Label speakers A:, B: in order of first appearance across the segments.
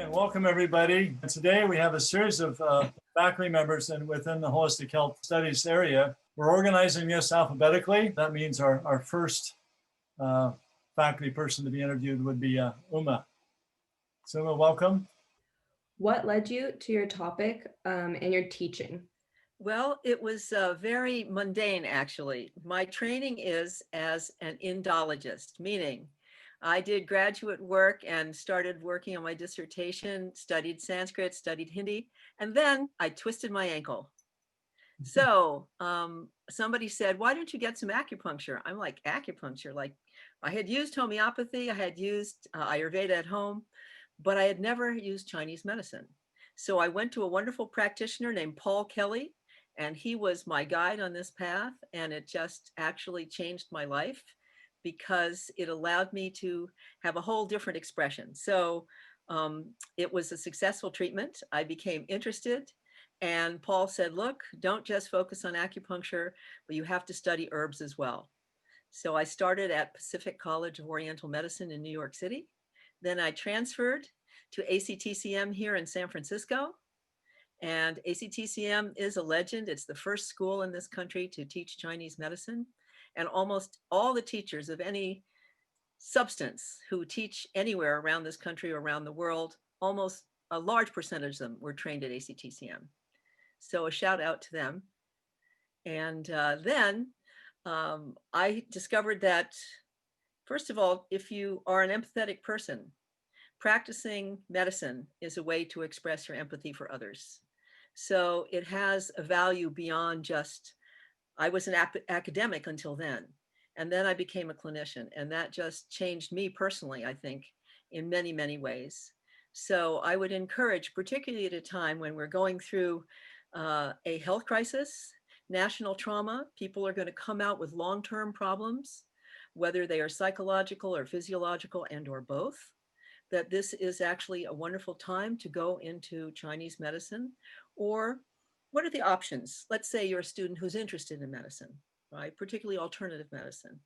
A: Welcome everybody. And today we have a series of faculty members and within the Holistic Health Studies area. We're organizing this alphabetically. That means our first faculty person to be interviewed would be Uma. So Uma, welcome.
B: What led you to your topic and your teaching?
C: Well, it was very mundane, actually. My training is as an Indologist, meaning I did graduate work and started working on my dissertation, studied Sanskrit, studied Hindi, and then I twisted my ankle. So somebody said, why don't you get some acupuncture? I'm like, acupuncture? Like, I had used homeopathy, I had used Ayurveda at home, but I had never used Chinese medicine. So I went to a wonderful practitioner named Paul Kelly, and he was my guide on this path. And it just actually changed my life because it allowed me to have a whole different expression. So it was a successful treatment. I became interested. And Paul said, look, don't just focus on acupuncture, but you have to study herbs as well. So I started at Pacific College of Oriental Medicine in New York City. Then I transferred to ACTCM here in San Francisco. And ACTCM is a legend. It's the first school in this country to teach Chinese medicine. And almost all the teachers of any substance who teach anywhere around this country or around the world, almost a large percentage of them were trained at ACTCM. So a shout out to them. And then I discovered that, first of all, if you are an empathetic person, practicing medicine is a way to express your empathy for others. So it has a value beyond just, I was an academic until then, and then I became a clinician, and that just changed me personally, I think, in many, many ways. So I would encourage, particularly at a time when we're going through a health crisis, national trauma, people are going to come out with long-term problems, whether they are psychological or physiological and or both, that this is actually a wonderful time to go into Chinese medicine. Or what are the options? Let's say you're a student who's interested in medicine, right? Particularly alternative medicine,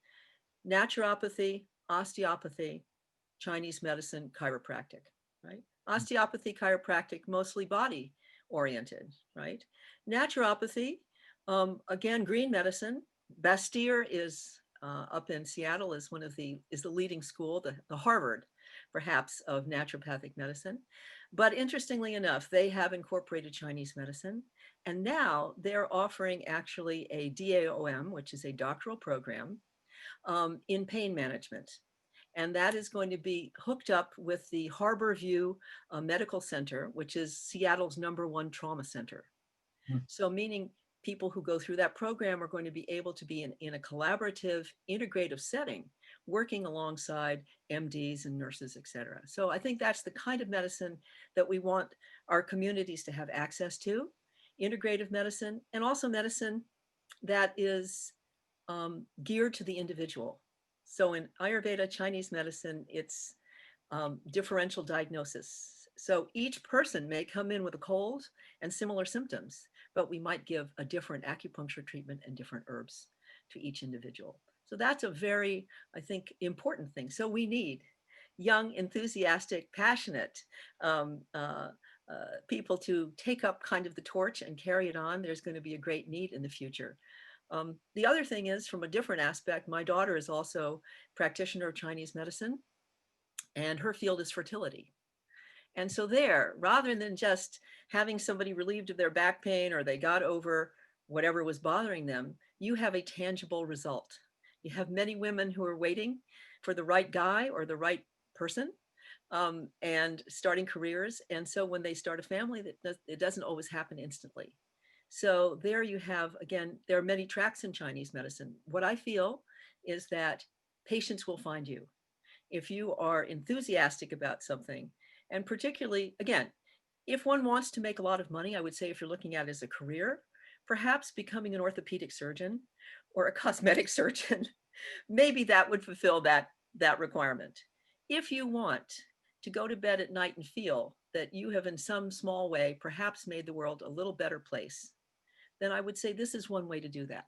C: naturopathy, osteopathy, Chinese medicine, chiropractic, right? Osteopathy, chiropractic, mostly body oriented, right? Naturopathy, again, green medicine. Bastyr is up in Seattle is the leading school, the Harvard, perhaps, of naturopathic medicine. But interestingly enough, they have incorporated Chinese medicine. And now they're offering actually a DAOM, which is a doctoral program in pain management. And that is going to be hooked up with the Harborview Medical Center, which is Seattle's #1 trauma center. So meaning people who go through that program are going to be able to be in a collaborative, integrative setting, working alongside MDs and nurses, et cetera. So I think that's the kind of medicine that we want our communities to have access to, integrative medicine, and also medicine that is geared to the individual. So in Ayurveda, Chinese medicine, it's differential diagnosis. So each person may come in with a cold and similar symptoms, but we might give a different acupuncture treatment and different herbs to each individual. So that's a very, I think, important thing. So we need young, enthusiastic, passionate people to take up kind of the torch and carry it on. There's going to be a great need in the future. The other thing is, from a different aspect, my daughter is also a practitioner of Chinese medicine, and her field is fertility. And so there, rather than just having somebody relieved of their back pain or they got over whatever was bothering them, you have a tangible result. You have many women who are waiting for the right guy or the right person and starting careers. And so when they start a family, it doesn't always happen instantly. So there you have, again, there are many tracks in Chinese medicine. What I feel is that patients will find you. If you are enthusiastic about something, and particularly, again, if one wants to make a lot of money, I would say if you're looking at it as a career, perhaps becoming an orthopedic surgeon or a cosmetic surgeon, maybe that would fulfill that requirement. If you want to go to bed at night and feel that you have in some small way perhaps made the world a little better place, then I would say this is one way to do that.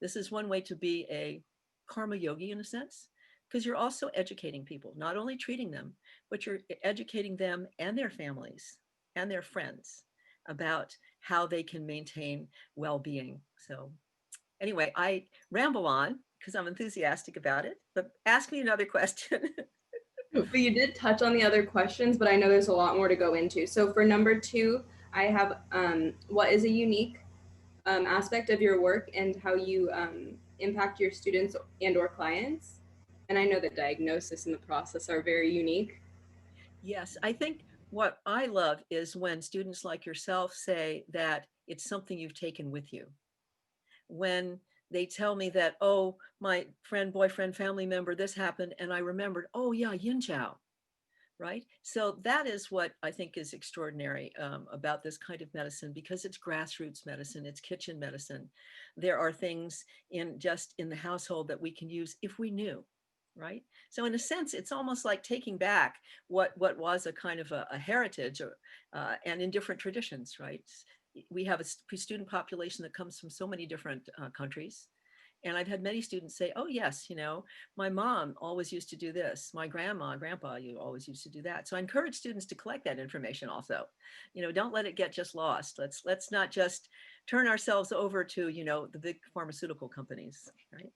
C: This is one way to be a karma yogi in a sense, because you're also educating people, not only treating them, but you're educating them and their families and their friends about how they can maintain well-being. So anyway, I ramble on because I'm enthusiastic about it, but ask me another question.
B: But you did touch on the other questions, but I know there's a lot more to go into. So for number 2, I have what is a unique aspect of your work and how you impact your students and or clients? And I know the diagnosis and the process are very unique.
C: Yes, I think what I love is when students like yourself say that it's something you've taken with you. When they tell me that, oh, my friend, boyfriend, family member, this happened, and I remembered, oh yeah, Yin Chow, right? So that is what I think is extraordinary about this kind of medicine, because it's grassroots medicine, it's kitchen medicine. There are things just in the household that we can use if we knew, right? So in a sense, it's almost like taking back what was a kind of a heritage, and in different traditions, right? We have a student population that comes from so many different countries. And I've had many students say, oh, yes, my mom always used to do this. My grandma, grandpa, you always used to do that. So I encourage students to collect that information also. Don't let it get just lost. Let's not just turn ourselves over to, the big pharmaceutical companies, right?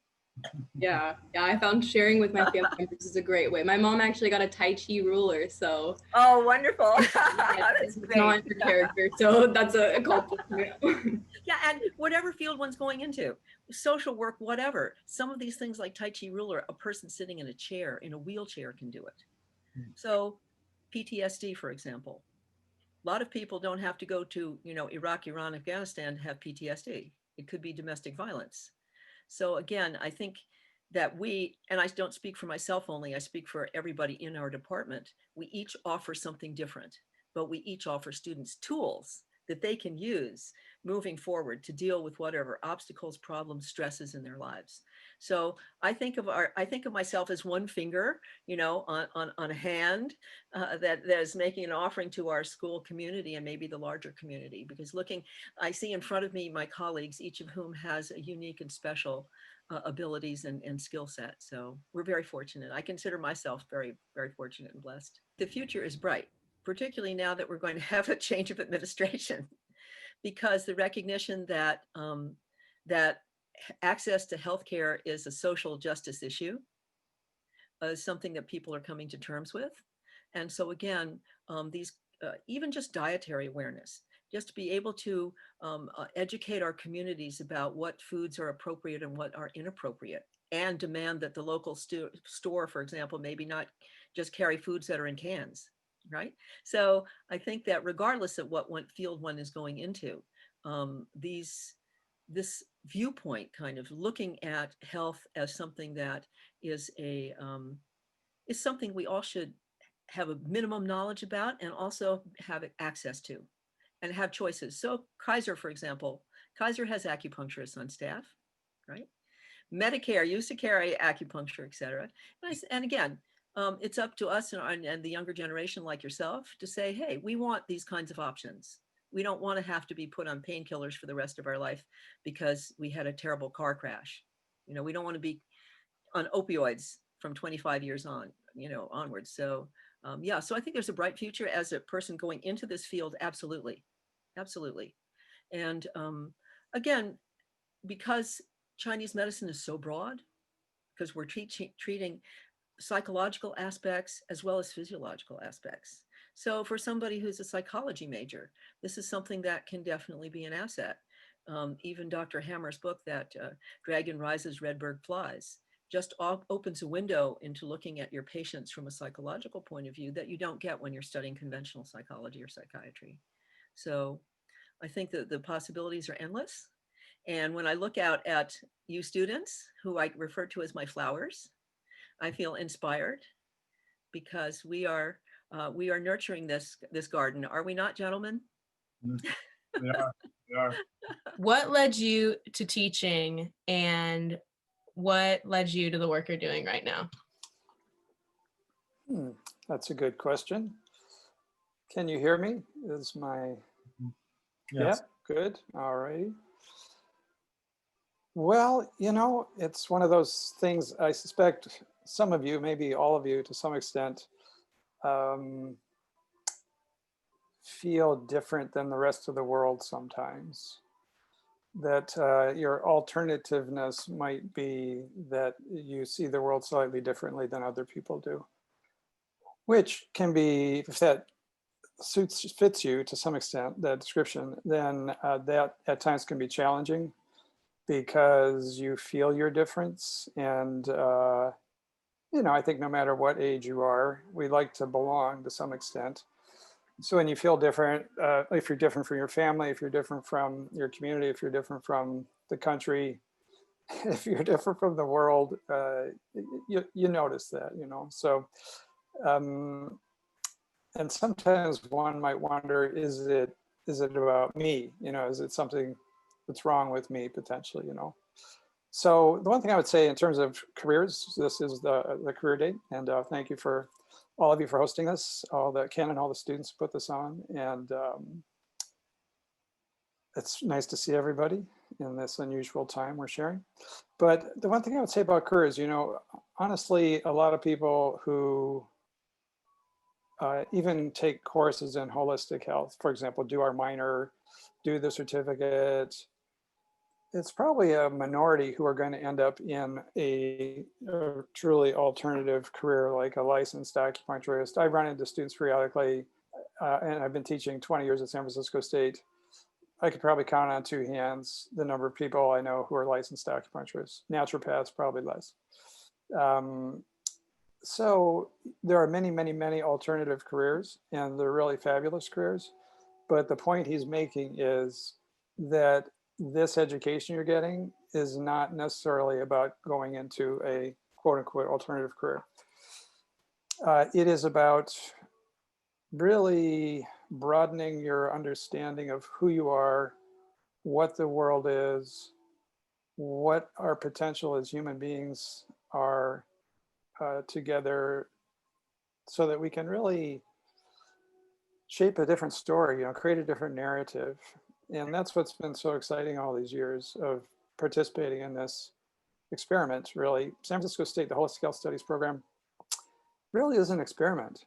B: Yeah, I found sharing with my family members is a great way. My mom actually got a Tai Chi ruler, so
C: Oh, wonderful.
B: yeah,
C: That's
B: it's
C: great.
B: not in her character, so that's a accomplishment.
C: Yeah, and whatever field one's going into, social work, whatever, some of these things like Tai Chi ruler, a person sitting in a chair, in a wheelchair can do it. So PTSD, for example, a lot of people don't have to go to, Iraq, Iran, Afghanistan to have PTSD. It could be domestic violence. So again, I think that and I don't speak for myself only, I speak for everybody in our department, we each offer something different, but we each offer students tools that they can use moving forward to deal with whatever obstacles, problems, stresses in their lives. So I think of myself as one finger, on a hand that is making an offering to our school community and maybe the larger community. Because I see in front of me my colleagues, each of whom has a unique and special abilities and skill set. So we're very fortunate. I consider myself very, very fortunate and blessed. The future is bright, particularly now that we're going to have a change of administration, because the recognition that that access to healthcare is a social justice issue is something that people are coming to terms with. And so again, these even just dietary awareness, just to be able to educate our communities about what foods are appropriate and what are inappropriate, and demand that the local store, for example, maybe not just carry foods that are in cans, right? So I think that regardless of what field one is going into, this viewpoint, kind of looking at health as something that is something we all should have a minimum knowledge about and also have access to and have choices. So Kaiser, for example, Kaiser has acupuncturists on staff, right? Medicare used to carry acupuncture, et cetera. And again, it's up to us and the younger generation like yourself to say, hey, we want these kinds of options. We don't want to have to be put on painkillers for the rest of our life because we had a terrible car crash. We don't want to be on opioids from 25 years onwards. So yeah, so I think there's a bright future as a person going into this field. Absolutely. Absolutely. And again, because Chinese medicine is so broad, because we're treating psychological aspects as well as physiological aspects. So for somebody who's a psychology major, this is something that can definitely be an asset. Even Dr. Hammer's book, that Dragon Rises, Redbird Flies, just opens a window into looking at your patients from a psychological point of view that you don't get when you're studying conventional psychology or psychiatry. So I think that the possibilities are endless. And when I look out at you students, who I refer to as my flowers, I feel inspired because we are nurturing this garden. Are we not, gentlemen?
A: We are.
D: What led you to teaching, and what led you to the work you're doing right now?
E: That's a good question. Can you hear me? Is my
A: Yes.
E: Yeah, good. All right. Well, it's one of those things. I suspect some of you, maybe all of you to some extent, feel different than the rest of the world sometimes. That your alternativeness might be that you see the world slightly differently than other people do, which can be, if that fits you to some extent, that description, then that at times can be challenging because you feel your difference. And, I think no matter what age you are, we like to belong to some extent. So when you feel different, if you're different from your family, if you're different from your community, if you're different from the country, if you're different from the world, you notice that, So, and sometimes one might wonder, is it about me? Is it something that's wrong with me potentially? So the one thing I would say in terms of careers, this is the career date, and thank you for all of you for hosting this, Ken and all the students put this on, and it's nice to see everybody in this unusual time we're sharing. But the one thing I would say about careers, honestly, a lot of people who even take courses in holistic health, for example, do our minor, do the certificate, it's probably a minority who are going to end up in a truly alternative career, like a licensed acupuncturist. I run into students periodically, and I've been teaching 20 years at San Francisco State. I could probably count on two hands the number of people I know who are licensed acupuncturists. Naturopaths, probably less. So there are many, many, many alternative careers, and they're really fabulous careers. But the point he's making is that this education you're getting is not necessarily about going into a quote unquote alternative career. It is about really broadening your understanding of who you are, what the world is, what our potential as human beings are together, so that we can really shape a different story, create a different narrative. And that's what's been so exciting all these years of participating in this experiment, really. San Francisco State, the Holistic Health Studies program, really is an experiment.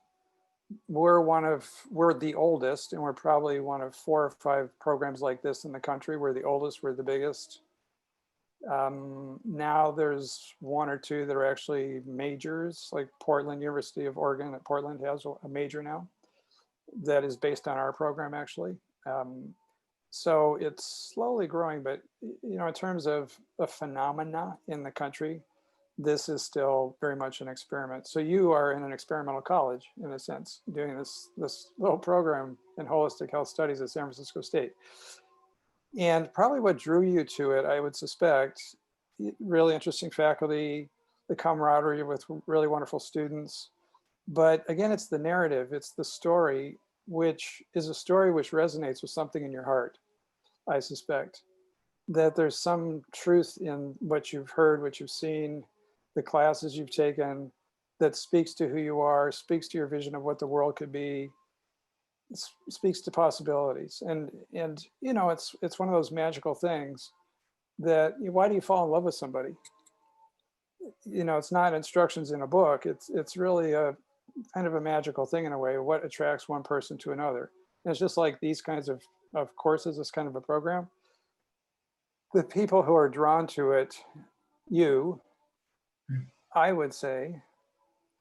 E: We're the oldest, and we're probably one of 4 or 5 programs like this in the country. We're the oldest, we're the biggest. Now there's 1 or 2 that are actually majors, like Portland, University of Oregon at Portland has a major now that is based on our program, actually. So it's slowly growing, but in terms of a phenomena in the country, this is still very much an experiment. So you are in an experimental college, in a sense, doing this little program in holistic health studies at San Francisco State. And probably what drew you to it, I would suspect, really interesting faculty, the camaraderie with really wonderful students. But again, it's the narrative, it's the story, which is a story which resonates with something in your heart, I suspect. That there's some truth in what you've heard, what you've seen, the classes you've taken, that speaks to who you are, speaks to your vision of what the world could be, speaks to possibilities. And it's one of those magical things that, why do you fall in love with somebody? It's not instructions in a book. It's really a kind of a magical thing in a way, what attracts one person to another. And it's just like these kinds of courses, this kind of a program. The people who are drawn to it, I would say,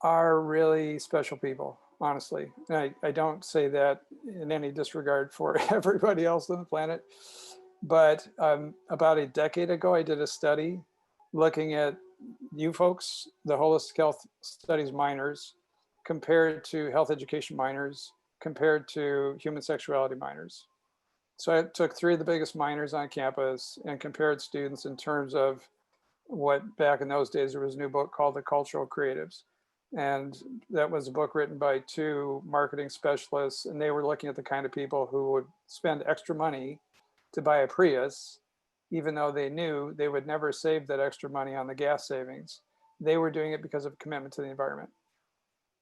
E: are really special people, honestly. And I don't say that in any disregard for everybody else on the planet. But about a decade ago, I did a study looking at you folks, the holistic health studies minors, compared to health education minors, compared to human sexuality minors. So I took 3 of the biggest minors on campus and compared students in terms of what back in those days, there was a new book called The Cultural Creatives. And that was a book written by 2 marketing specialists. And they were looking at the kind of people who would spend extra money to buy a Prius, even though they knew they would never save that extra money on the gas savings. They were doing it because of commitment to the environment.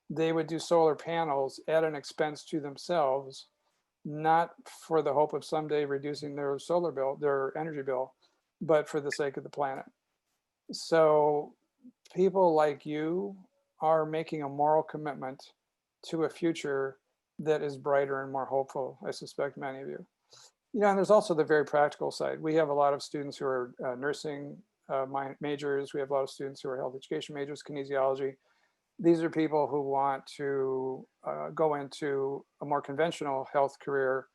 E: They would do solar panels at an expense to themselves, not for the hope of someday reducing their solar bill, their energy bill, but for the sake of the planet. So people like you are making a moral commitment to a future that is brighter and more hopeful. I suspect many of you. And there's also the very practical side. We have a lot of students who are nursing majors. We have a lot of students who are health education majors, kinesiology. These are people who want to go into a more conventional health career,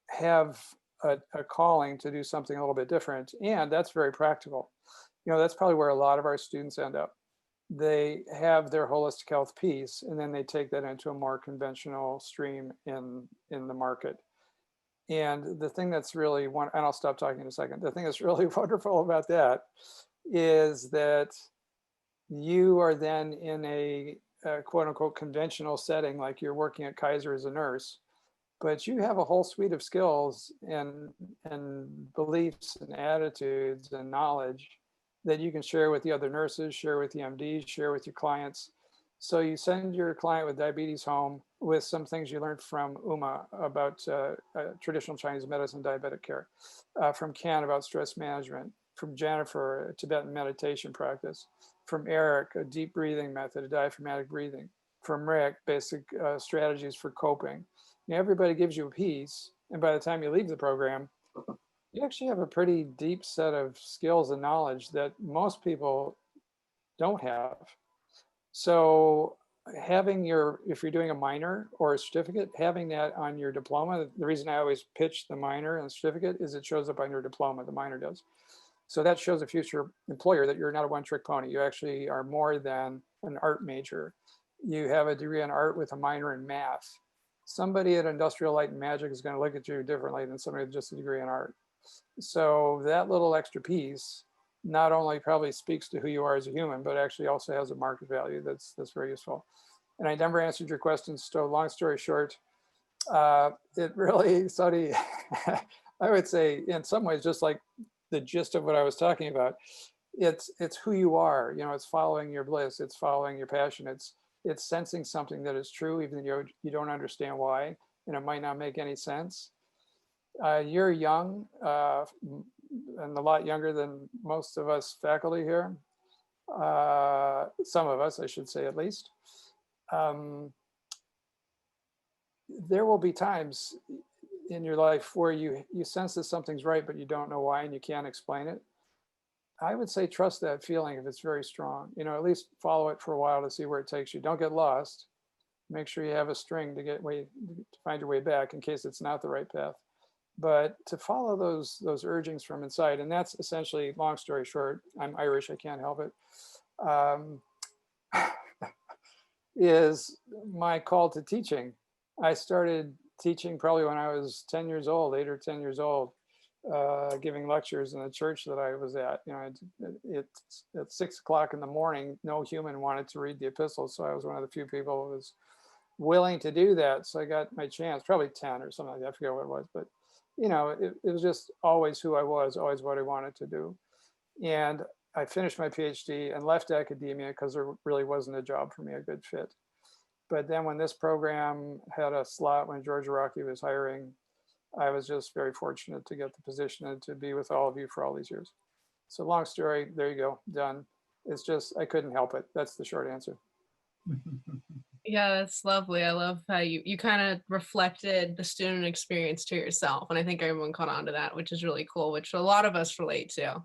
E: have a calling to do something a little bit different, and that's very practical. That's probably where a lot of our students end up. They have their holistic health piece, and then they take that into a more conventional stream in the market. And the thing that's really and I'll stop talking in a second. The thing that's really wonderful about that is that you are then in a quote unquote conventional setting, like you're working at Kaiser as a nurse, but you have a whole suite of skills and beliefs and attitudes and knowledge that you can share with the other nurses, share with the MDs, share with your clients. So you send your client with diabetes home with some things you learned from Uma about traditional Chinese medicine, diabetic care, from Ken about stress management, from Jennifer, a Tibetan meditation practice, from Eric, a deep breathing method, a diaphragmatic breathing, from Rick, basic strategies for coping. Everybody gives you a piece, and by the time you leave the program, you actually have a pretty deep set of skills and knowledge that most people don't have. So having if you're doing a minor or a certificate, having that on your diploma, the reason I always pitch the minor and certificate is it shows up on your diploma, the minor does. So that shows a future employer that you're not a one-trick pony. You actually are more than an art major. You have a degree in art with a minor in math. Somebody at Industrial Light and Magic is going to look at you differently than somebody with just a degree in art. So that little extra piece not only probably speaks to who you are as a human, but actually also has a market value that's very useful. And I never answered your question, so long story short, it really, Sadi, I would say in some ways, just like the gist of what I was talking about, it's who you are. It's following your bliss, it's following your passion, it's sensing something that is true, even though you don't understand why, and it might not make any sense. You're young, and a lot younger than most of us faculty here. Some of us, I should say, at least. There will be times in your life where you sense that something's right, but you don't know why and you can't explain it. I would say trust that feeling if it's very strong. At least follow it for a while to see where it takes you. Don't get lost. Make sure you have a string to find your way back in case it's not the right path. But to follow those urgings from inside, and that's essentially, long story short, I'm Irish, I can't help it, is my call to teaching. I started teaching probably when I was 10 years old, 8 or 10 years old, giving lectures in the church that I was at. It's at 6 o'clock in the morning, no human wanted to read the epistles, so I was one of the few people who was willing to do that. So I got my chance, probably 10 or something like that, I forget what it was, but it was just always who I was, always what I wanted to do. And I finished my PhD and left academia because there really wasn't a job for me, a good fit. But then when this program had a slot, when George Rocky was hiring, I was just very fortunate to get the position and to be with all of you for all these years. So long story, there you go, done. It's just, I couldn't help it. That's the short answer.
D: Yeah, that's lovely. I love how you kind of reflected the student experience to yourself. And I think everyone caught on to that, which is really cool, which a lot of us relate to.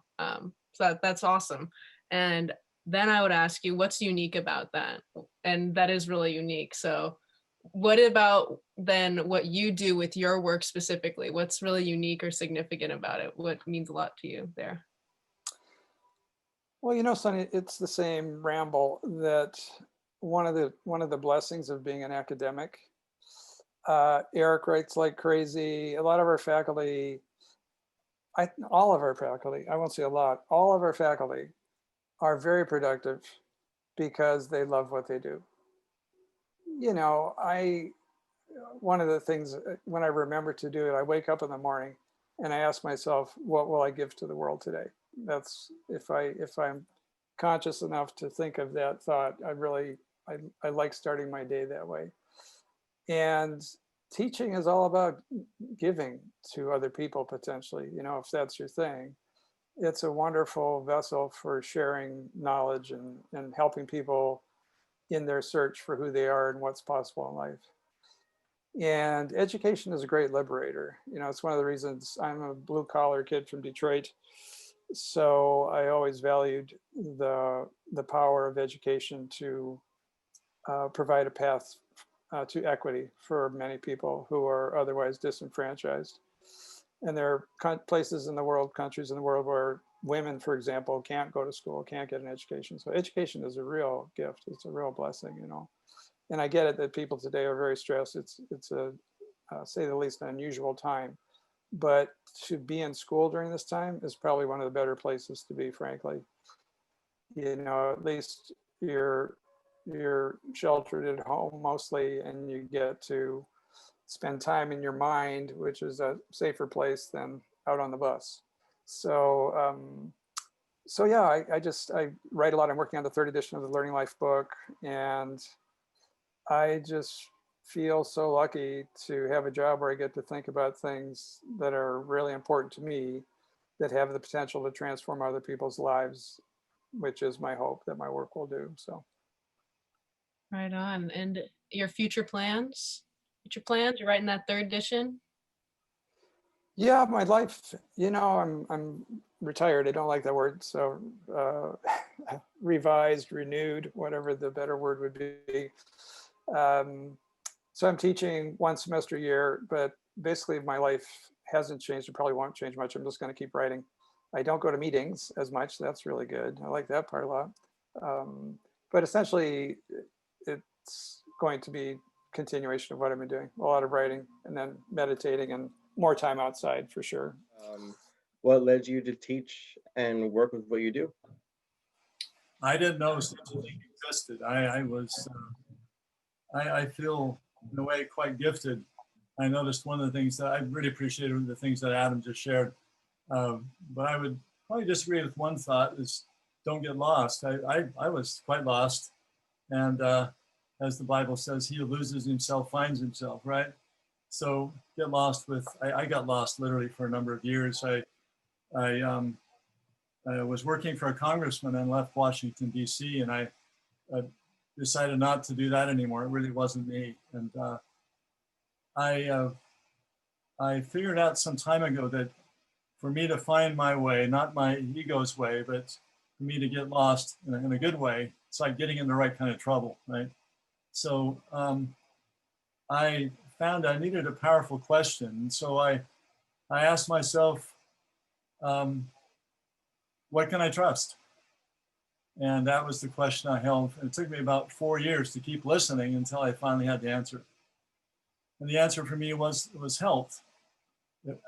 D: So that's awesome. And then I would ask you, what's unique about that? And that is really unique. So what about then what you do with your work specifically? What's really unique or significant about it? What means a lot to you there?
E: Well, Sonny, it's the same ramble that one of the blessings of being an academic. Eric writes like crazy. A lot of our faculty, all of our faculty, I won't say a lot, all of our faculty are very productive because they love what they do. One of the things when I remember to do it, I wake up in the morning and I ask myself, what will I give to the world today? That's if I'm conscious enough to think of that thought, I like starting my day that way. And teaching is all about giving to other people potentially, if that's your thing. it's a wonderful vessel for sharing knowledge and helping people in their search for who they are and what's possible in life. And education is a great liberator. You know, it's one of the reasons I'm a blue collar kid from Detroit. So I always valued the power of education to provide a path to equity for many people who are otherwise disenfranchised. And there are places in the world, countries in the world where women, for example, can't go to school, can't get an education. So education is a real gift. It's a real blessing, you know. And I get it that people today are very stressed. It's a, say the least, an unusual time. But to be in school during this time is probably one of the better places to be, frankly. You know, at least you're sheltered at home mostly, and you get to spend time in your mind, which is a safer place than out on the bus. So, so yeah, I write a lot. I'm working on the 3rd edition of the Learning Life book, and I just feel so lucky to have a job where I get to think about things that are really important to me, that have the potential to transform other people's lives, which is my hope that my work will do. So.
D: Right on. And your future plans? Future plans? You're writing that 3rd edition?
E: Yeah, my life, you know, I'm retired. I don't like that word. So revised, renewed, whatever the better word would be. So I'm teaching 1 semester a year, but basically my life hasn't changed. It probably won't change much. I'm just going to keep writing. I don't go to meetings as much. That's really good. I like that part a lot. But essentially, it's going to be continuation of what I've been doing. A lot of writing and then meditating and more time outside for sure.
F: What led you to teach and work with what you do?
A: I didn't know such a thing existed. I feel in a way quite gifted. I noticed one of the things that I really appreciated the things that Adam just shared. But I would probably disagree with one thought is don't get lost. I was quite lost. And as the Bible says, he who loses himself finds himself, right? So get lost with, I got lost literally for a number of years. I was working for a congressman and left Washington, D.C. and I decided not to do that anymore. It really wasn't me. And I figured out some time ago that for me to find my way, not my ego's way, but for me to get lost in a good way, it's like getting in the right kind of trouble, right? So I found I needed a powerful question. And so I asked myself, what can I trust? And that was the question I held. It took me about 4 years to keep listening until I finally had the answer. And the answer for me was health.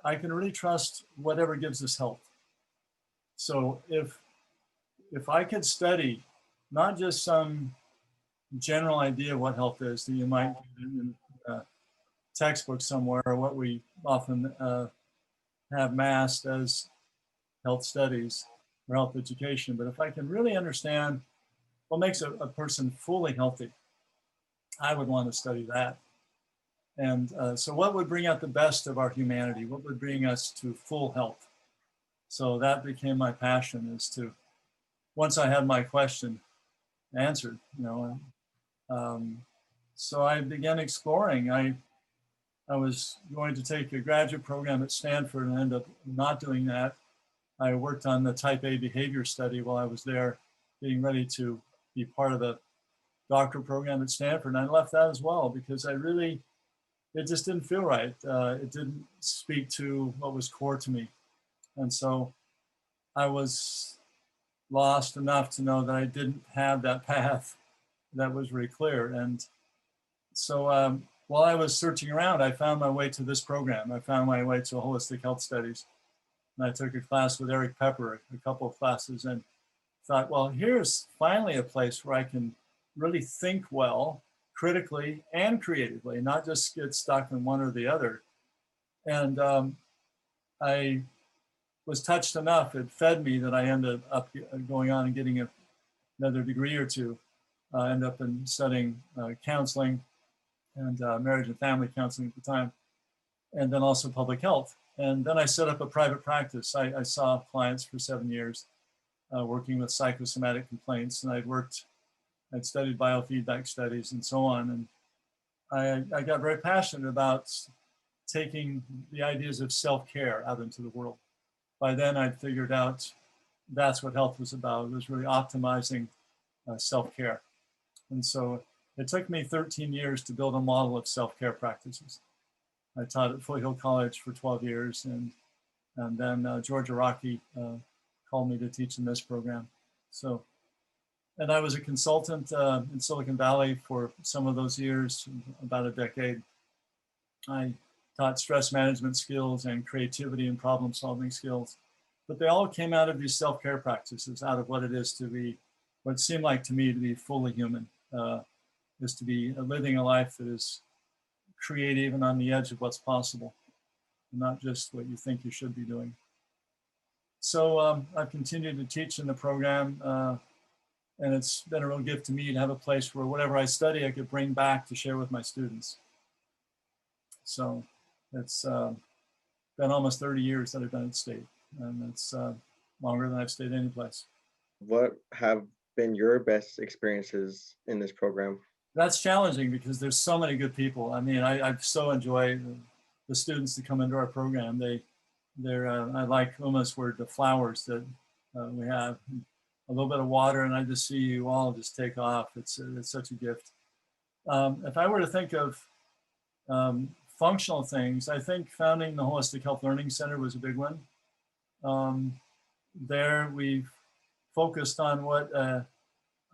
A: I can really trust whatever gives us health. So if I could study not just some general idea of what health is that you might get in a textbook somewhere, or what we often have masked as health studies or health education, but if I can really understand what makes a person fully healthy, I would want to study that. And so what would bring out the best of our humanity? What would bring us to full health? So that became my passion, is to, once I had my question answered, you know, so I began exploring. I was going to take a graduate program at Stanford and ended up not doing that. I worked on the type A behavior study while I was there, getting ready to be part of the doctoral program at Stanford. And I left that as well because it just didn't feel right. It didn't speak to what was core to me. And so I was lost enough to know that I didn't have that path that was very clear. And so while I was searching around, I found my way to this program. I found my way to holistic health studies. And I took a class with Eric Pepper, a couple of classes, and thought, well, here's finally a place where I can really think well, critically and creatively, not just get stuck in one or the other. And I was touched enough, it fed me, that I ended up going on and getting another degree or two. I ended up in studying counseling and marriage and family counseling at the time, and then also public health. And then I set up a private practice. I saw clients for 7 years working with psychosomatic complaints, and I'd studied biofeedback studies and so on. And I got very passionate about taking the ideas of self-care out into the world. By then I'd figured out that's what health was about. It was really optimizing self-care. And so it took me 13 years to build a model of self-care practices. I taught at Foothill College for 12 years, and then George Araki called me to teach in this program. So, and I was a consultant in Silicon Valley for some of those years, about a decade. I taught stress management skills and creativity and problem solving skills, but they all came out of these self-care practices, out of what it is to be, what seemed like to me to be fully human, is to be living a life that is creative and on the edge of what's possible, not just what you think you should be doing. So I've continued to teach in the program, and it's been a real gift to me to have a place where whatever I study, I could bring back to share with my students. So it's been almost 30 years that I've been at State, and it's longer than I've stayed any place.
F: What have been your best experiences in this program?
A: That's challenging because there's so many good people. I mean, I so enjoy the students that come into our program. They're I like Uma's word, the flowers that we have. A little bit of water, and I just see you all just take off. It's such a gift. If I were to think of functional things, I think founding the Holistic Health Learning Center was a big one. There we've focused on what,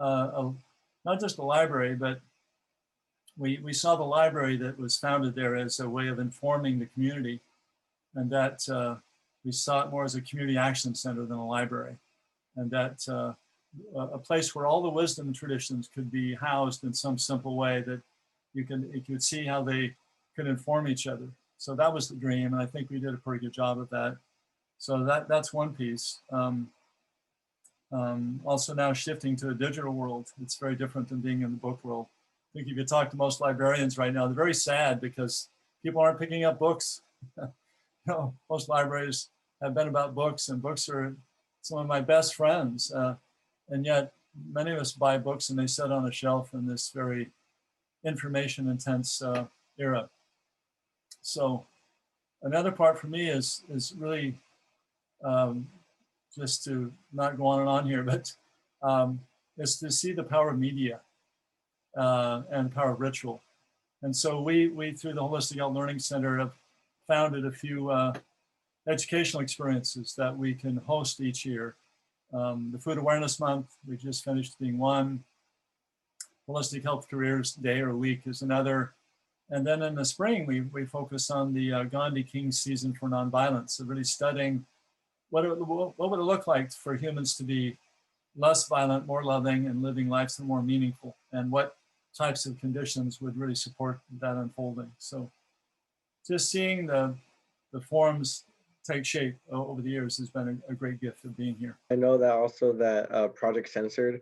A: not just a library, but we saw the library that was founded there as a way of informing the community, and that we saw it more as a community action center than a library, and that a place where all the wisdom traditions could be housed in some simple way that you could see how they could inform each other. So that was the dream, and I think we did a pretty good job of that. So that's one piece. Also now shifting to a digital world, it's very different than being in the book world. I think if you talk to most librarians right now, they're very sad because people aren't picking up books. Most libraries have been about books, and books are some of my best friends. And yet many of us buy books and they sit on a shelf in this very information intense era. So another part for me is really just to not go on and on here, but is to see the power of media and the power of ritual. And so we through the Holistic Health Learning Center have founded a few educational experiences that we can host each year. The Food Awareness Month, we just finished being one. Holistic Health Careers Day or Week is another. And then in the spring, we focus on the Gandhi King Season for Nonviolence, so really studying what would it look like for humans to be less violent, more loving, and living lives that are more meaningful, and what types of conditions would really support that unfolding. So just seeing the forms take shape over the years has been a great gift of being here.
F: I know that also that Project Censored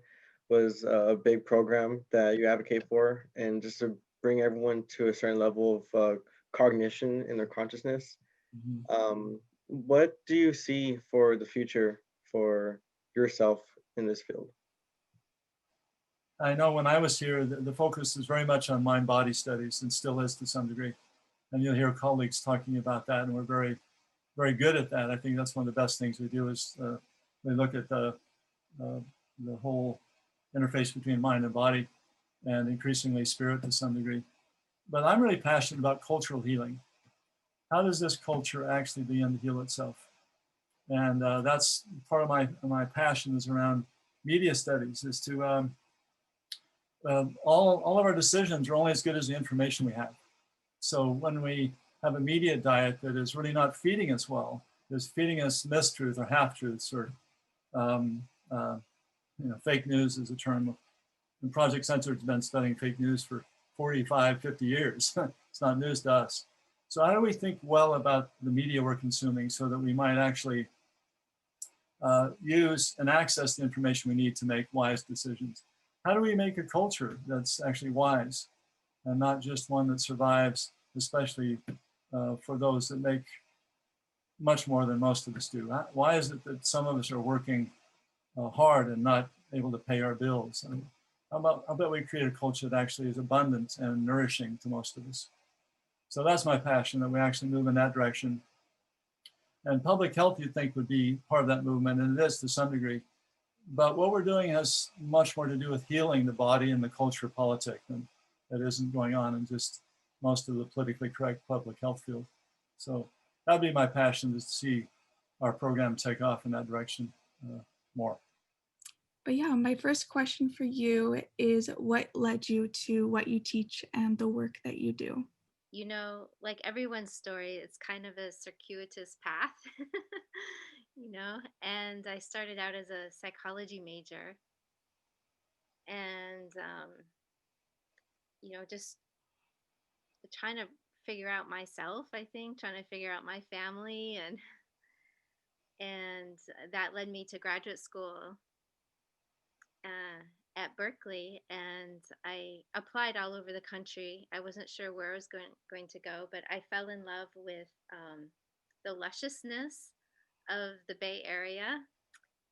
F: was a big program that you advocate for, and just to bring everyone to a certain level of cognition in their consciousness.
A: Mm-hmm.
F: What do you see for the future for yourself in this field?
A: I know when I was here, the focus was very much on mind-body studies, and still is to some degree. And you'll hear colleagues talking about that, and we're very, very good at that. I think that's one of the best things we do is we look at the whole interface between mind and body, and increasingly spirit to some degree. But I'm really passionate about cultural healing. How does this culture actually begin to heal itself? And that's part of my passion is around media studies, is to all of our decisions are only as good as the information we have. So when we have a media diet that is really not feeding us well, is feeding us mistruth or half-truths or fake news is a term. And Project Censored has been studying fake news for 45, 50 years. It's not news to us. So how do we think well about the media we're consuming so that we might actually use and access the information we need to make wise decisions? How do we make a culture that's actually wise and not just one that survives, especially for those that make much more than most of us do. Why is it that some of us are working hard and not able to pay our bills? I mean, how about we create a culture that actually is abundant and nourishing to most of us? So that's my passion, that we actually move in that direction. And public health, you'd think, would be part of that movement, and it is to some degree. But what we're doing has much more to do with healing the body and the culture politic, and that isn't going on in just most of the politically correct public health field. So that'd be my passion, is to see our program take off in that direction more.
G: But yeah, my first question for you is, what led you to what you teach and the work that you do?
H: You know, like everyone's story, it's kind of a circuitous path, you know. And I started out as a psychology major, and you know, just trying to figure out myself. I think trying to figure out my family, and that led me to graduate school at Berkeley, and I applied all over the country. I wasn't sure where I was going to go, but I fell in love with the lusciousness of the Bay Area.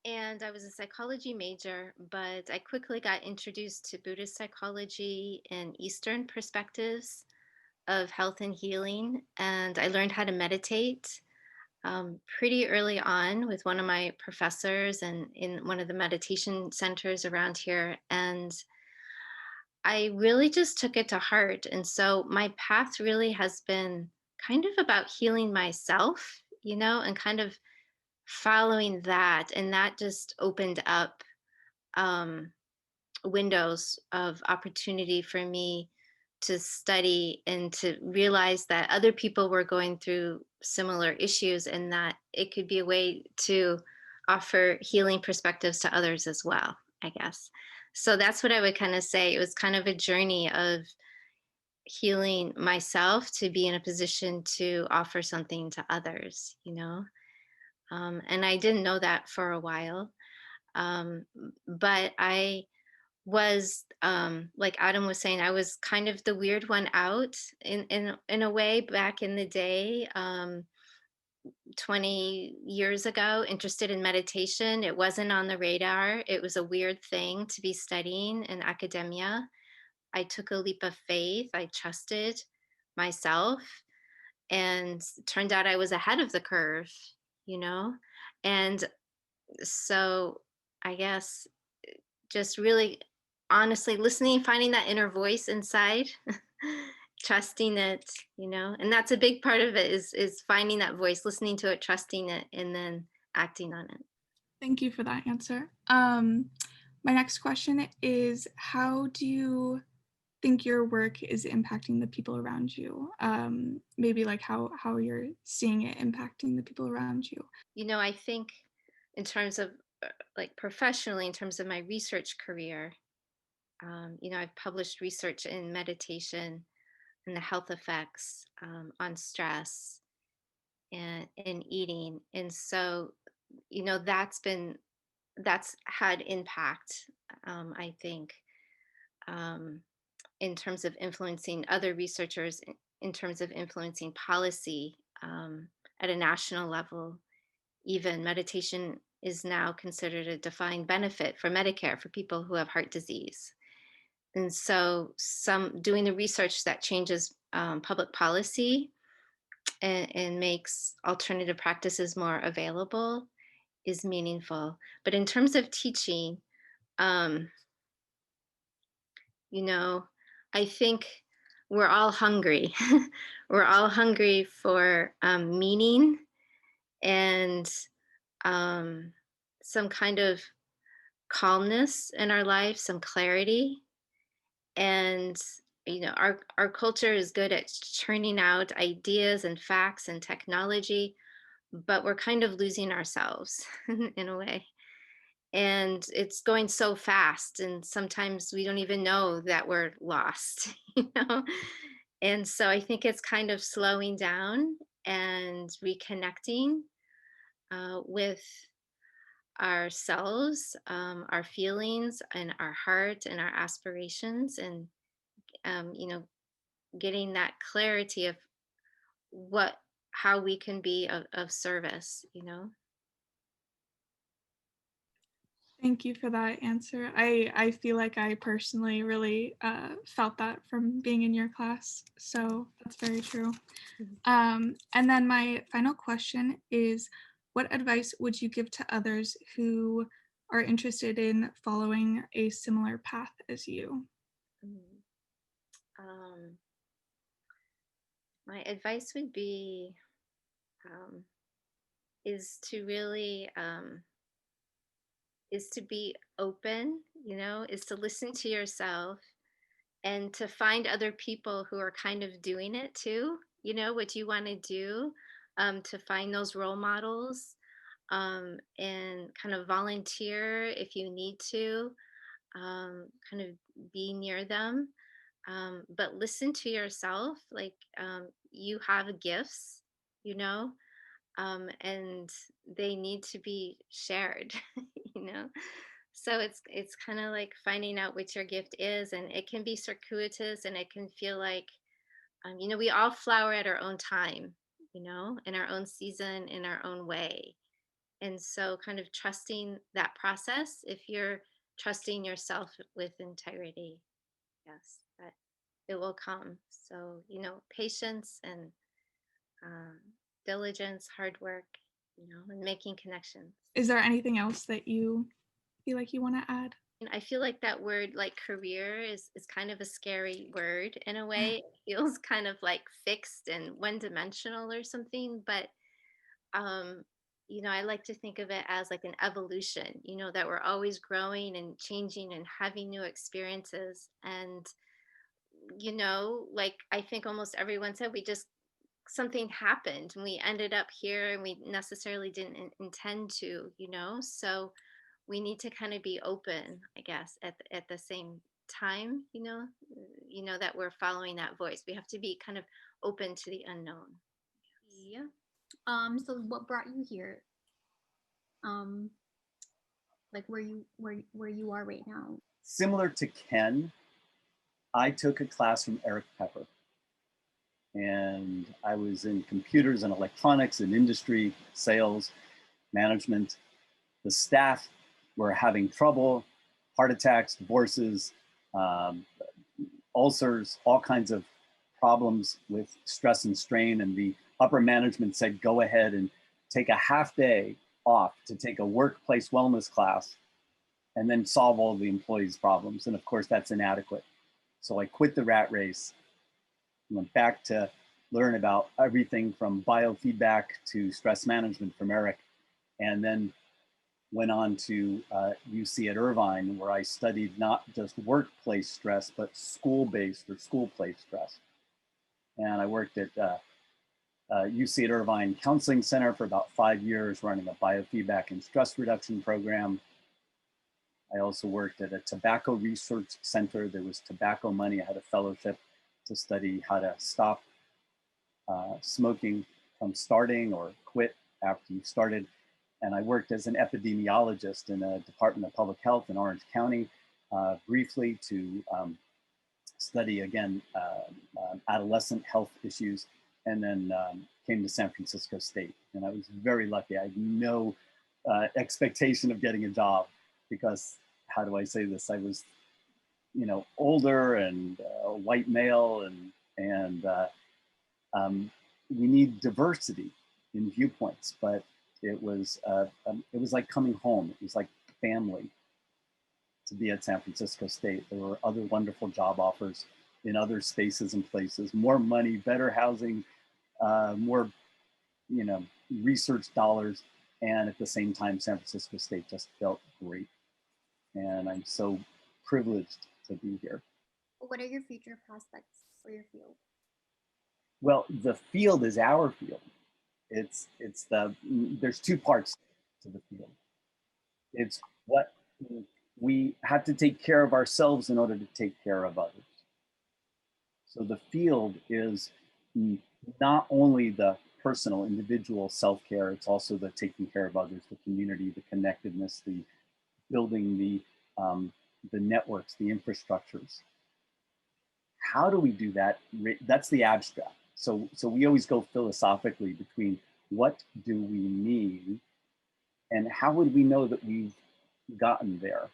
H: And I was a psychology major, but I quickly got introduced to Buddhist psychology and Eastern perspectives of health and healing. And I learned how to meditate pretty early on with one of my professors and in one of the meditation centers around here. And I really just took it to heart. And so my path really has been kind of about healing myself, you know, and kind of following that. And that just opened up windows of opportunity for me to study and to realize that other people were going through similar issues, and that it could be a way to offer healing perspectives to others as well, I guess. So that's what I would kind of say. It was kind of a journey of healing myself to be in a position to offer something to others, you know. And I didn't know that for a while. But I was, like Adam was saying, I was kind of the weird one out in a way back in the day, 20 years ago, interested in meditation. It wasn't on the radar. It was a weird thing to be studying in academia. I took a leap of faith. I trusted myself, and it turned out I was ahead of the curve, you know? And so I guess just really honestly listening, finding that inner voice inside, trusting it, you know, and that's a big part of it, is finding that voice, listening to it, trusting it, and then acting on it.
G: Thank you for that answer. My next question is, how do you think your work is impacting the people around you? Maybe like how you're seeing it impacting the people around you.
H: You know, I think in terms of like professionally, in terms of my research career, you know, I've published research in meditation and the health effects on stress and in eating. And so, you know, that's had impact, I think, in terms of influencing other researchers, in terms of influencing policy at a national level. Even meditation is now considered a defined benefit for Medicare for people who have heart disease. And so doing the research that changes public policy and makes alternative practices more available is meaningful. But in terms of teaching, you know, I think we're all hungry. We're all hungry for meaning and some kind of calmness in our life, some clarity. And you know, our culture is good at churning out ideas and facts and technology, but we're kind of losing ourselves in a way. And it's going so fast, and sometimes we don't even know that we're lost, you know. And so I think it's kind of slowing down and reconnecting with ourselves, our feelings, and our heart, and our aspirations, and you know, getting that clarity of how we can be of service, you know?
G: Thank you for that answer. I feel like I personally really felt that from being in your class. So that's very true. And then my final question is, what advice would you give to others who are interested in following a similar path as you?
H: Mm. Um, my advice would be um, is to really is to be open, you know, is to listen to yourself and to find other people who are kind of doing it too, you know, what you want to do, to find those role models, and kind of volunteer if you need to, kind of be near them. But listen to yourself, like, you have gifts, you know, and they need to be shared, you know. So it's kind of like finding out what your gift is, and it can be circuitous, and it can feel like, you know, we all flower at our own time, you know, in our own season, in our own way. And so kind of trusting that process, if you're trusting yourself with integrity, yes, that it will come. So, you know, patience and um, diligence, hard work, you know, and making connections.
G: Is there anything else that you feel like you want to add?
H: And I feel like that word, like career, is kind of a scary word in a way. It feels kind of like fixed and one dimensional or something. But, um, you know, I like to think of it as like an evolution, you know, that we're always growing and changing and having new experiences. And, you know, like I think almost everyone said, we just something happened and we ended up here and we necessarily didn't intend to, you know. So we need to kind of be open, I guess, at the same time, you know, that we're following that voice. We have to be kind of open to the unknown.
I: Yeah. So what brought you here? Um, like where you are right now?
J: Similar to Ken, I took a class from Eric Pepper, and I was in computers and electronics and industry, sales, management. The staff were having trouble, heart attacks, divorces, ulcers, all kinds of problems with stress and strain. And the upper management said, go ahead and take a half day off to take a workplace wellness class and then solve all the employees' problems. And of course, that's inadequate. So I quit the rat race, went back to learn about everything from biofeedback to stress management from Eric, and then went on to UC at Irvine, where I studied not just workplace stress, but school-based or school-place stress. And I worked at UC at Irvine Counseling Center for about 5 years, running a biofeedback and stress reduction program. I also worked at a tobacco research center. There was tobacco money. I had a fellowship to study how to stop smoking from starting or quit after you started. And I worked as an epidemiologist in a Department of Public Health in Orange County, briefly to study, again, adolescent health issues, and then came to San Francisco State. And I was very lucky. I had no expectation of getting a job because, how do I say this? I was, you know, older and a white male, and we need diversity in viewpoints, but it was like coming home. It was like family to be at San Francisco State. There were other wonderful job offers in other spaces and places, more money, better housing, more, you know, research dollars. And at the same time, San Francisco State just felt great. And I'm so privileged to be here.
I: What are your future prospects for your field?
J: Well, the field is our field. There's two parts to the field. It's what we have to take care of ourselves in order to take care of others. So the field is not only the personal, individual self-care, it's also the taking care of others, the community, the connectedness, the building the networks, the infrastructures. How do we do that? That's the abstract. So we always go philosophically between what do we mean and how would we know that we've gotten there?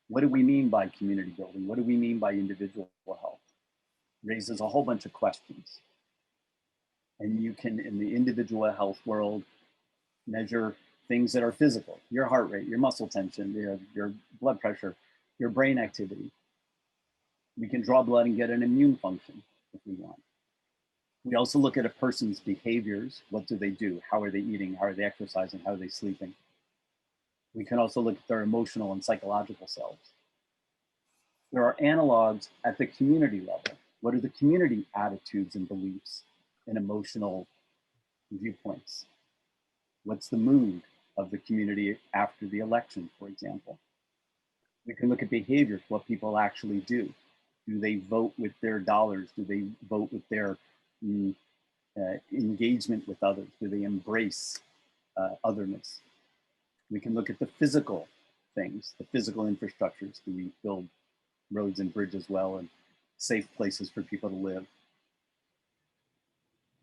J: What do we mean by community building? What do we mean by individual health? Raises a whole bunch of questions. And you can, in the individual health world, measure things that are physical, your heart rate, your muscle tension, your blood pressure, your brain activity. We can draw blood and get an immune function if we want. We also look at a person's behaviors. What do they do? How are they eating? How are they exercising? How are they sleeping? We can also look at their emotional and psychological selves. There are analogs at the community level. What are the community attitudes and beliefs and emotional viewpoints? What's the mood of the community after the election, for example? We can look at behaviors, what people actually do. Do they vote with their dollars? Do they vote with their engagement with others? Do they embrace otherness? We can look at the physical things, the physical infrastructures. Do we build roads and bridges well and safe places for people to live?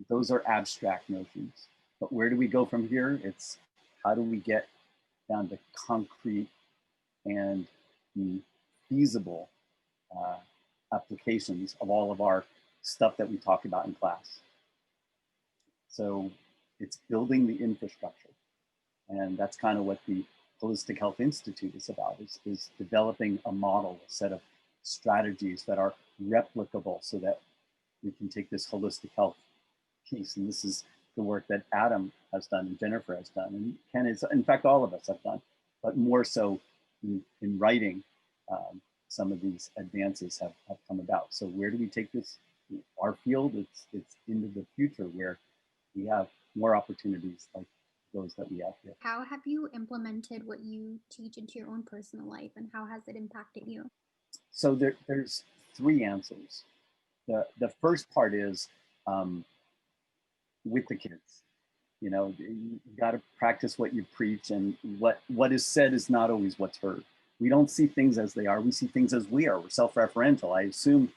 J: Those are abstract notions. But where do we go from here? It's how do we get down to concrete and feasible applications of all of our stuff that we talk about in class. So it's building the infrastructure. And that's kind of what the Holistic Health Institute is about, is developing a model, a set of strategies that are replicable so that we can take this holistic health piece. And this is the work that Adam has done and Jennifer has done. And Ken is, in fact, all of us have done, but more so in writing, some of these advances have come about. So where do we take this? Our field, it's into the future where we have more opportunities like those that we have here.
I: How have you implemented what you teach into your own personal life, and how has it impacted you?
J: So there's three answers. The first part is with the kids. You know, you got to practice what you preach, and what is said is not always what's heard. We don't see things as they are. We see things as we are. We're self-referential. I assume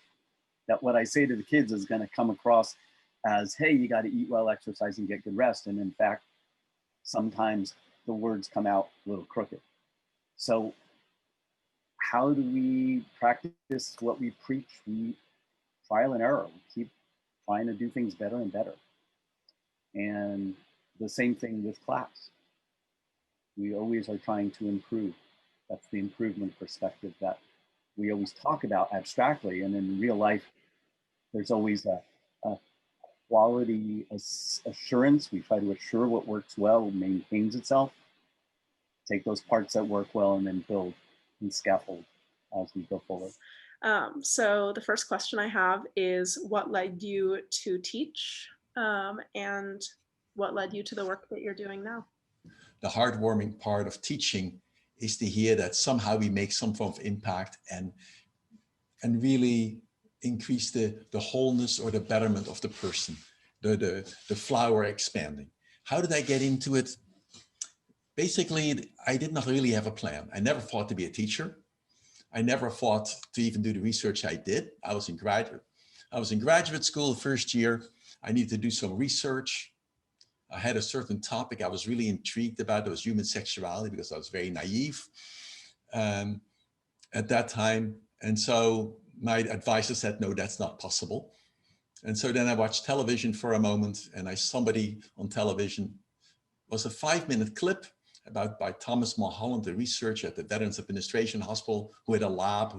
J: that what I say to the kids is going to come across as, hey, you got to eat well, exercise, and get good rest. And in fact, sometimes the words come out a little crooked. So how do we practice what we preach? We trial and error. We keep trying to do things better and better. And the same thing with class. We always are trying to improve. That's the improvement perspective that we always talk about abstractly. And in real life, there's always a quality assurance. We try to assure what works well maintains itself. Take those parts that work well and then build and scaffold as we go forward.
K: So the first question I have is, what led you to teach, and what led you to the work that you're doing now?
L: The heartwarming part of teaching is to hear that somehow we make some form of impact and really increase the wholeness or the betterment of the person, the flower expanding. How did I get into it? Basically, I did not really have a plan. I never thought to be a teacher. I never thought to even do the research I did. I was in graduate school the first year. I needed to do some research. I had a certain topic I was really intrigued about. It was human sexuality, because I was very naive at that time. And so my advisor said, no, that's not possible. And so then I watched television for a moment, and somebody on television was a 5-minute clip by Thomas Mulholland, a researcher at the Veterans Administration Hospital, who had a lab,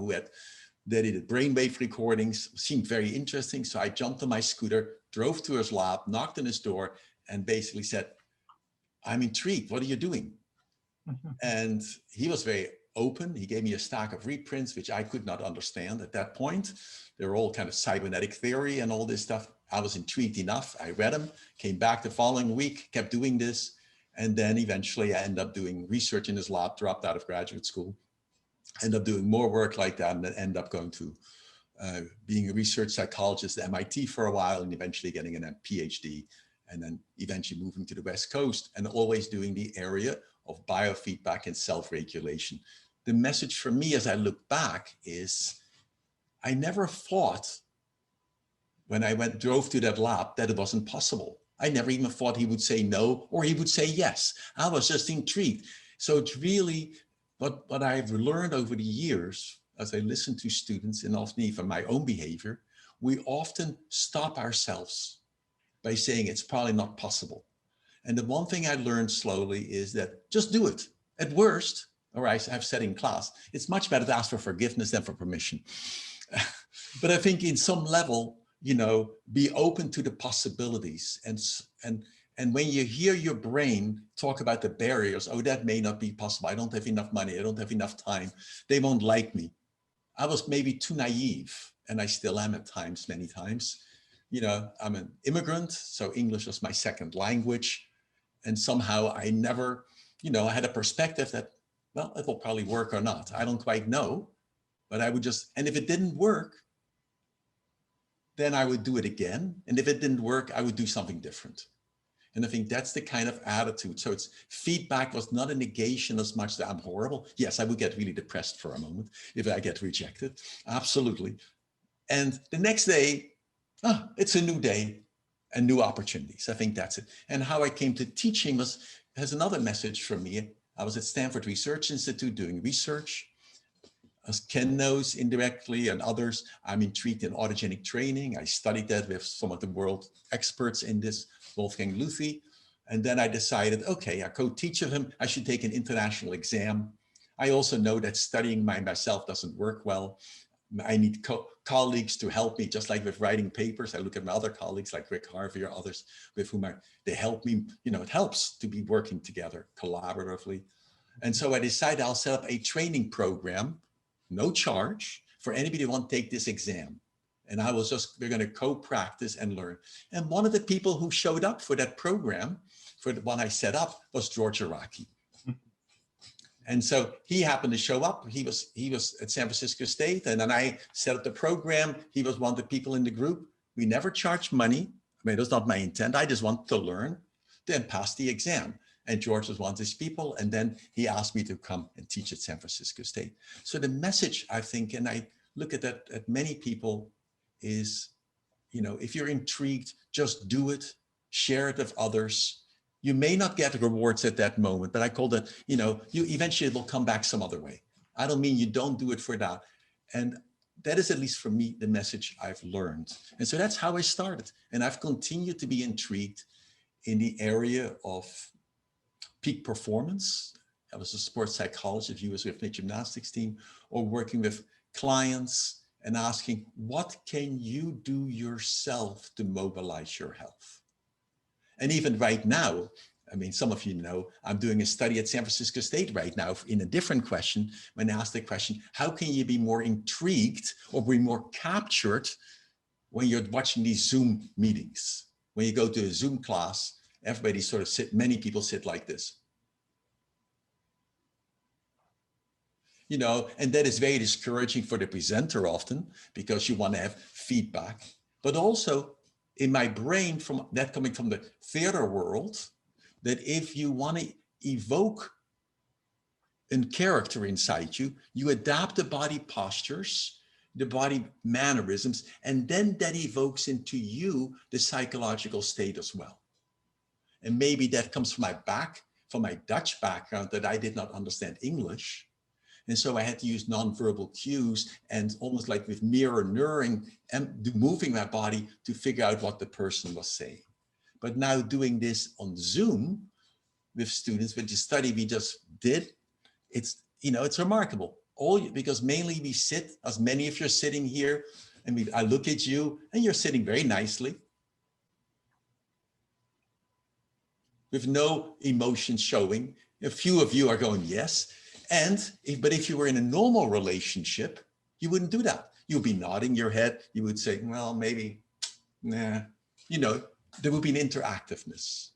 L: that he did brainwave recordings, seemed very interesting. So I jumped on my scooter, drove to his lab, knocked on his door, and basically said, I'm intrigued, what are you doing? And he was very open. He gave me a stack of reprints, which I could not understand at that point. They were all kind of cybernetic theory and all this stuff. I was intrigued enough. I read them, came back the following week, kept doing this. And then eventually I ended up doing research in his lab, dropped out of graduate school, ended up doing more work like that, and then ended up going to being a research psychologist at MIT for a while, and eventually getting a PhD, and then eventually moving to the West Coast, and always doing the area of biofeedback and self-regulation. The message for me as I look back is, I never thought when I drove to that lab that it wasn't possible. I never even thought he would say no or he would say yes. I was just intrigued. So it's really what I've learned over the years as I listen to students, and often even my own behavior, we often stop ourselves by saying it's probably not possible. And the one thing I learned slowly is that just do it. At worst, or I've said in class, it's much better to ask for forgiveness than for permission. But I think in some level, you know, be open to the possibilities. And when you hear your brain talk about the barriers, oh, that may not be possible. I don't have enough money. I don't have enough time. They won't like me. I was maybe too naive, and I still am at times, many times. You know, I'm an immigrant, so English was my second language. And somehow I never, you know, I had a perspective that, well, it will probably work or not. I don't quite know, but I would just, and if it didn't work, then I would do it again. And if it didn't work, I would do something different. And I think that's the kind of attitude. So it's feedback was not a negation as much that I'm horrible. Yes, I would get really depressed for a moment if I get rejected. Absolutely. And the next day, it's a new day and new opportunities. I think that's it. And how I came to teaching has another message for me. I was at Stanford Research Institute doing research. As Ken knows indirectly and others, I'm intrigued in autogenic training. I studied that with some of the world experts in this, Wolfgang Luthi. And then I decided, okay, I co-teach of him, I should take an international exam. I also know that studying myself doesn't work well. I need colleagues to help me, just like with writing papers. I look at my other colleagues like Rick Harvey or others with whom they help me. You know, it helps to be working together collaboratively. And so I decided I'll set up a training program, no charge, for anybody who wants to take this exam. And we're going to co-practice and learn. And one of the people who showed up for that program, for the one I set up, was George Araki. And so he happened to show up. He was at San Francisco State, and then I set up the program. He was one of the people in the group. We never charged money. I mean, that's not my intent. I just wanted to learn, then pass the exam. And George was one of these people. And then he asked me to come and teach at San Francisco State. So the message, I think, and I look at that at many people, is, you know, if you're intrigued, just do it, share it with others. You may not get rewards at that moment, but I call that, you know, you eventually it will come back some other way. I don't mean you don't do it for that. And that is, at least for me, the message I've learned. And so that's how I started. And I've continued to be intrigued in the area of peak performance. I was a sports psychologist, if you was with my gymnastics team, or working with clients and asking, what can you do yourself to mobilize your health? And even right now, I mean, some of you know, I'm doing a study at San Francisco State right now in a different question, when I asked the question, how can you be more intrigued or be more captured when you're watching these Zoom meetings? When you go to a Zoom class, everybody sort of many people sit like this. You know, and that is very discouraging for the presenter often, because you want to have feedback, but also in my brain, from that coming from the theater world, that if you want to evoke a character inside you, you adapt the body postures, the body mannerisms, and then that evokes into you the psychological state as well. And maybe that comes from my Dutch background, that I did not understand English. And so I had to use nonverbal cues and almost like with mirroring and moving my body to figure out what the person was saying. But now doing this on Zoom with students, with the study we just did, it's, you know, it's remarkable. Because mainly we sit, as many of you are sitting here, and I look at you and you're sitting very nicely with no emotion showing. A few of you are going, yes. But if you were in a normal relationship, you wouldn't do that. You'd be nodding your head. You would say, well, maybe, nah. You know, there would be an interactiveness.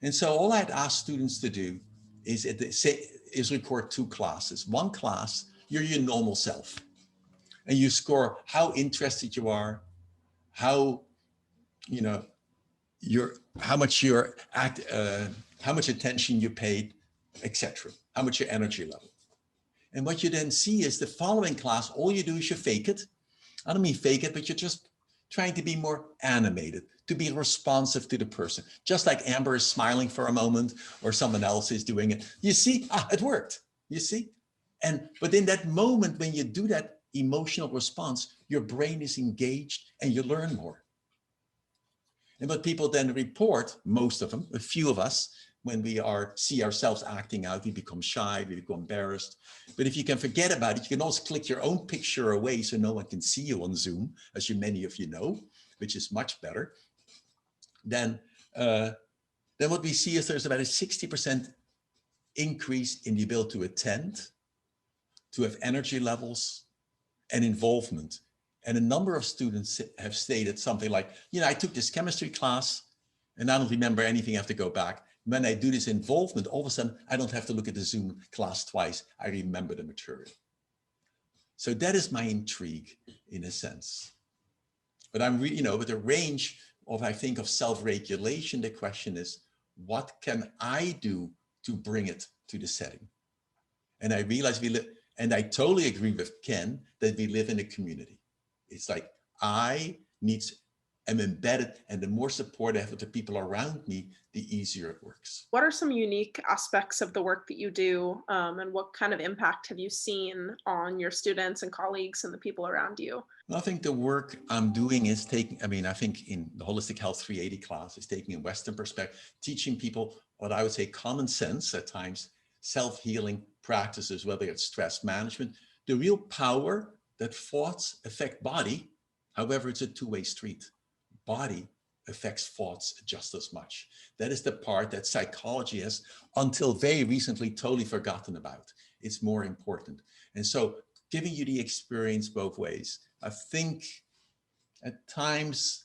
L: And so all I'd ask students to do is record 2 classes. One class, you're your normal self. And you score how interested you are, how, you know, how much attention you paid, etc. How much your energy level. And what you then see is the following class, all you do is you fake it. I don't mean fake it, but you just trying to be more animated, to be responsive to the person. Just like Amber is smiling for a moment or someone else is doing it. You see, it worked, you see? But in that moment, when you do that emotional response, your brain is engaged and you learn more. And what people then report, most of them, a few of us, when we see ourselves acting out, we become shy, we become embarrassed. But if you can forget about it, you can also click your own picture away so no one can see you on Zoom, as many of you know, which is much better. Then what we see is there's about a 60% increase in the ability to attend, to have energy levels and involvement. And a number of students have stated something like, I took this chemistry class and I don't remember anything, I have to go back. When I do this involvement, all of a sudden, I don't have to look at the Zoom class twice. I remember the material. So that is my intrigue in a sense. But I'm really, with the range of, I think, of self-regulation, the question is, what can I do to bring it to the setting? And I realize and I totally agree with Ken that we live in a community. It's like I am embedded, and the more support I have with the people around me, the easier it works.
K: What are some unique aspects of the work that you do, and what kind of impact have you seen on your students and colleagues and the people around you?
L: Well, I think the work I'm doing is I think in the Holistic Health 380 class is taking a Western perspective, teaching people what I would say common sense at times, self-healing practices, whether it's stress management, the real power that thoughts affect body. However, it's a two-way street. Body affects thoughts just as much. That is the part that psychology has, until very recently, totally forgotten about. It's more important. And so giving you the experience both ways. I think at times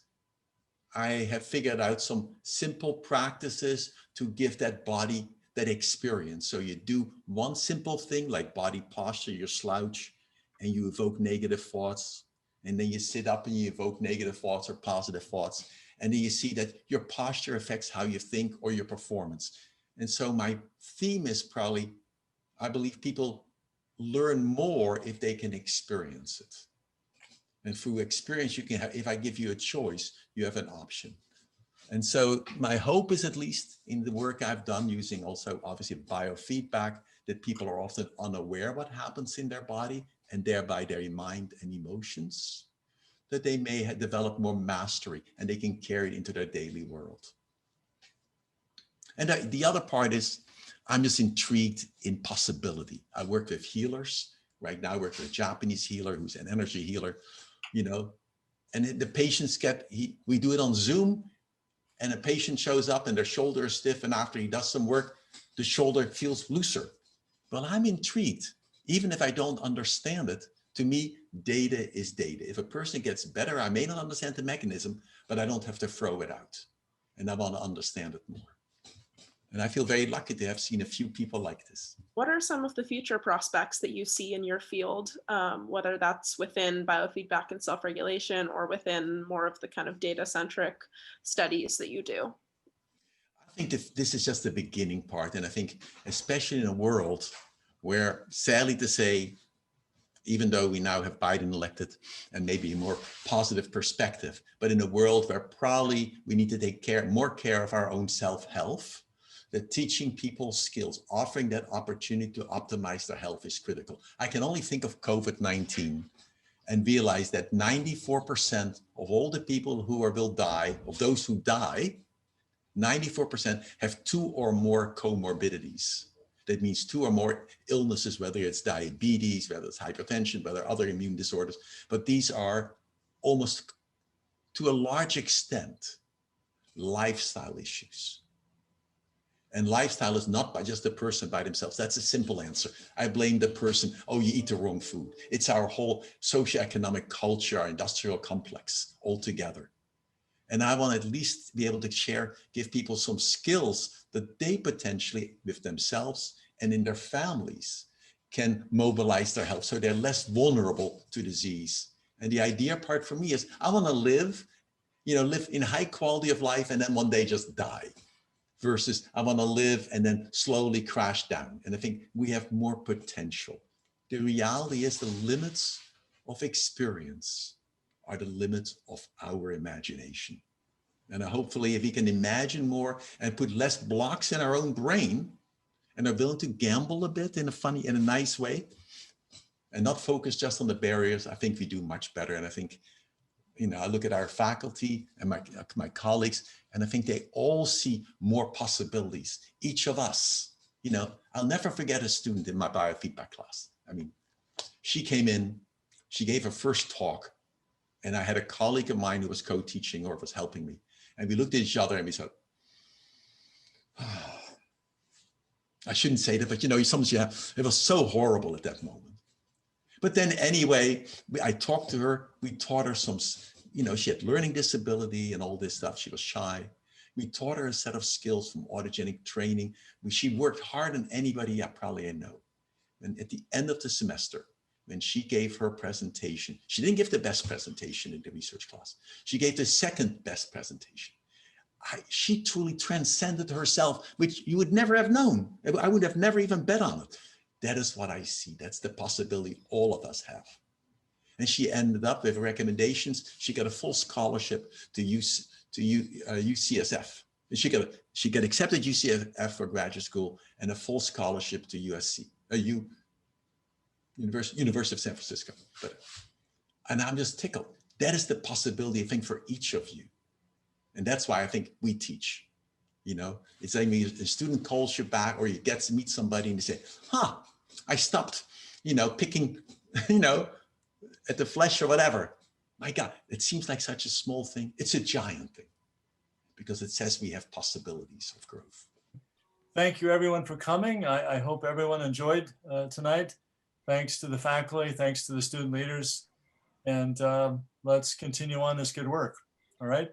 L: I have figured out some simple practices to give that body that experience. So you do one simple thing like body posture, you slouch and you evoke negative thoughts. And then you sit up and you evoke negative thoughts or positive thoughts. And then you see that your posture affects how you think or your performance. And so my theme is probably, I believe people learn more if they can experience it. And through experience, you can have, if I give you a choice, you have an option. And so my hope is, at least in the work I've done using also obviously biofeedback, that people are often unaware what happens in their body and thereby their mind and emotions, that they may develop more mastery and they can carry it into their daily world. And the other part is, I'm just intrigued in possibility. I work with healers. Right now I work with a Japanese healer who's an energy healer, and the patients we do it on Zoom, and a patient shows up and their shoulder is stiff, and after he does some work, the shoulder feels looser. Well, I'm intrigued. Even if I don't understand it, to me, data is data. If a person gets better, I may not understand the mechanism, but I don't have to throw it out. And I want to understand it more. And I feel very lucky to have seen a few people like this.
K: What are some of the future prospects that you see in your field, whether that's within biofeedback and self-regulation or within more of the kind of data-centric studies that you do?
L: I think this is just the beginning part. And I think especially in a world where, sadly to say, even though we now have Biden elected and maybe a more positive perspective, but in a world where probably we need to take more care of our own self-health, that teaching people skills, offering that opportunity to optimize their health is critical. I can only think of COVID-19 and realize that 94% of all the people who will die, of those who die, 94% have 2 or more comorbidities. That means 2 or more illnesses, whether it's diabetes, whether it's hypertension, whether other immune disorders. But these are almost, to a large extent, lifestyle issues. And lifestyle is not by just a person by themselves. That's a simple answer. I blame the person, oh, you eat the wrong food. It's our whole socioeconomic culture, our industrial complex altogether. And I want to at least be able to give people some skills that they potentially, with themselves and in their families, can mobilize their health so they're less vulnerable to disease. And the idea part for me is, I want to live in high quality of life and then one day just die. Versus I want to live and then slowly crash down. And I think we have more potential. The reality is the limits of experience are the limits of our imagination. And hopefully if we can imagine more and put less blocks in our own brain and are willing to gamble a bit in a nice way and not focus just on the barriers, I think we do much better. And I think, you know, I look at our faculty and my colleagues, and I think they all see more possibilities. Each of us, you know, I'll never forget a student in my biofeedback class. I mean, she came in, she gave her first talk, and I had a colleague of mine who was co-teaching or was helping me. And we looked at each other and we said, oh, I shouldn't say that, but you know, sometimes it was so horrible at that moment. But then anyway, I talked to her, we taught her some, you know, she had learning disability and all this stuff. She was shy. We taught her a set of skills from autogenic training. She worked harder than anybody I know. And at the end of the semester, when she gave her presentation, she didn't give the best presentation in the research class. She gave the second best presentation. She truly transcended herself, which you would never have known. I would have never even bet on it. That is what I see. That's the possibility all of us have. And she ended up with recommendations. She got a full scholarship to UCSF. She got accepted UCSF for graduate school and a full scholarship to USC, University of San Francisco. And I'm just tickled. That is the possibility, I think, for each of you. And that's why I think we teach. You know, it's like a student calls you back or you get to meet somebody and they say, huh, I stopped, you know, picking, you know, at the flesh or whatever. My God, it seems like such a small thing. It's a giant thing because it says we have possibilities of growth.
A: Thank you everyone for coming. I hope everyone enjoyed tonight. Thanks to the faculty, thanks to the student leaders, and let's continue on this good work. All right.